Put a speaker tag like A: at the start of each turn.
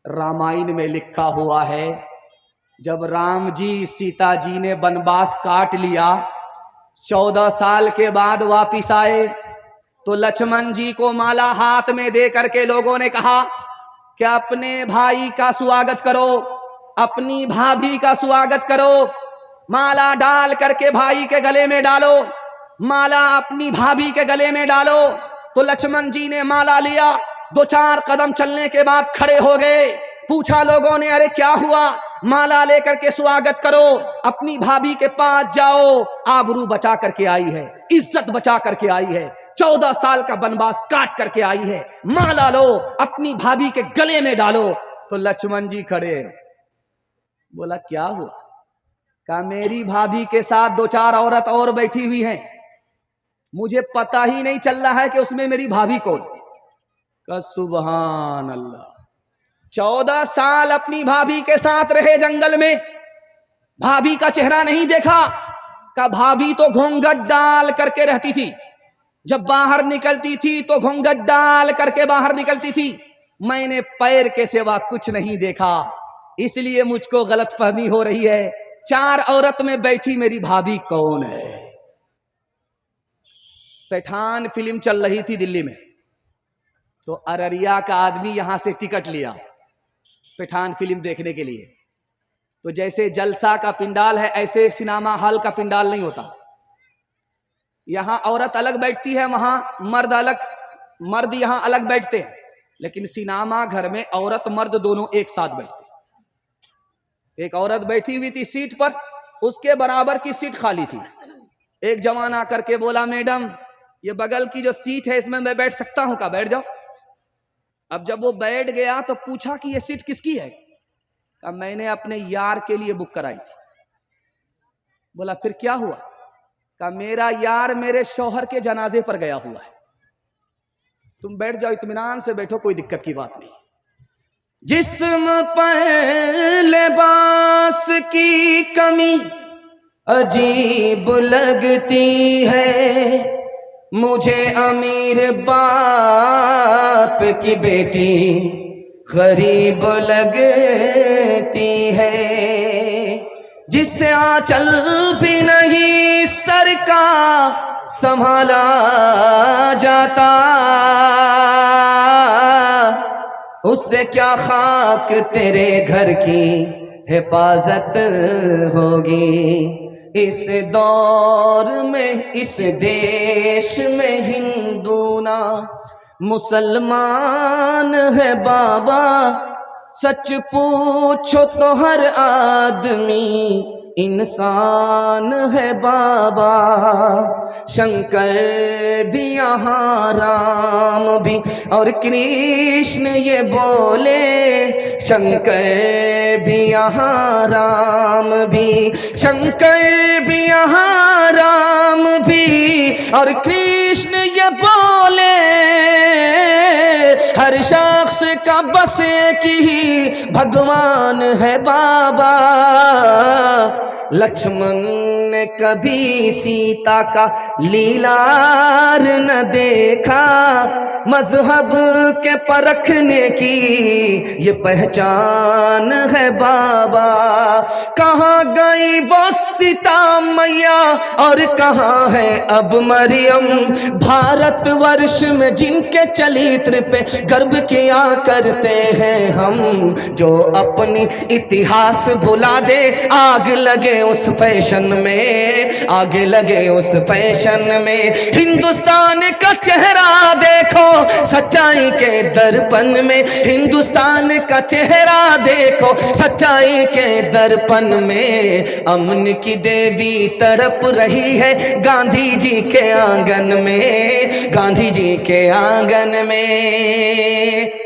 A: रामायण में लिखा हुआ है, जब राम जी सीता जी ने वनवास काट लिया, 14 साल के बाद वापिस आए, तो लक्ष्मण जी को माला हाथ में दे करके लोगों ने कहा कि अपने भाई का स्वागत करो, अपनी भाभी का स्वागत करो, माला डाल करके भाई के गले में डालो, माला अपनी भाभी के गले में डालो। तो लक्ष्मण जी ने माला लिया, 2-4 कदम चलने के बाद खड़े हो गए। पूछा लोगों ने, अरे क्या हुआ? माला लेकर के स्वागत करो, अपनी भाभी के पास जाओ, आबरू बचा करके आई है, इज्जत बचा करके आई है, 14 साल का वनवास काट करके आई है, माला लो, अपनी भाभी के गले में डालो। तो लक्ष्मण जी खड़े, बोला क्या हुआ? कहा मेरी भाभी के साथ 2-4 औरत और बैठी हुई हैं, मुझे पता ही नहीं चल रहा है कि उसमें मेरी भाभी कौन। कहा सुभान अल्लाह, 14 साल अपनी भाभी के साथ रहे जंगल में, भाभी का चेहरा नहीं देखा। का भाभी तो घूंघट डाल करके रहती थी, जब बाहर निकलती थी तो घूंघट डाल करके बाहर निकलती थी, मैंने पैर के सिवा कुछ नहीं देखा, इसलिए मुझको गलतफहमी हो रही है, 4 औरत में बैठी मेरी भाभी कौन है। पठान फिल्म चल रही थी दिल्ली में, तो अररिया का आदमी यहां से टिकट लिया पठान फिल्म देखने के लिए। तो जैसे जलसा का पिंडाल है, ऐसे सिनेमा हॉल का पिंडाल नहीं होता, यहां औरत अलग बैठती है, वहां मर्द अलग, मर्द यहां अलग बैठते हैं, लेकिन सिनेमा घर में औरत मर्द दोनों एक साथ बैठते। एक औरत बैठी हुई थी सीट पर, उसके बराबर की सीट खाली थी। एक जवान आकर के बोला, मैडम ये बगल की जो सीट है इसमें मैं बैठ सकता हूं? का बैठ जाओ। अब जब वो बैठ गया तो पूछा कि ये सीट किसकी है? कहा मैंने अपने यार के लिए बुक कराई थी। बोला फिर क्या हुआ? कहा मेरा यार मेरे शौहर के जनाजे पर गया हुआ है, तुम बैठ जाओ, इत्मीनान से बैठो, कोई दिक्कत की बात नहीं। जिस्म पर लिबास की कमी अजीब लगती है, मुझे अमीर बाप की बेटी गरीब लगती है, जिससे आंचल भी नहीं सर का संभाला जाता, उससे क्या खाक तेरे घर की हिफाजत होगी। इस दौर में, इस देश में हिंदू ना मुसलमान है बाबा, सच पूछो तो हर आदमी इंसान है बाबा। शंकर भी यहाँ राम भी और कृष्ण ये बोले, शंकर भी यहाँ राम भी, शंकर भी यहाँ राम भी और कृष्ण ये बोले, हर शख्स का बस एक ही भगवान है बाबा। लक्ष्मण ने कभी सीता का लीलार न देखा, मजहब के परखने की ये पहचान है बाबा। कहाँ गई वो सीता मैया और कहाँ है अब मरियम, भारतवर्ष में जिनके चरित्र पे गर्व किया करते हैं हम, जो अपनी इतिहास भुला दे, आग लगे उस फैशन में, आगे लगे उस फैशन में। हिंदुस्तान का चेहरा देखो सच्चाई के दर्पण में, हिंदुस्तान का चेहरा देखो सच्चाई के दर्पण में। अमन की देवी तड़प रही है गांधी जी के आंगन में, गांधी जी के आंगन में।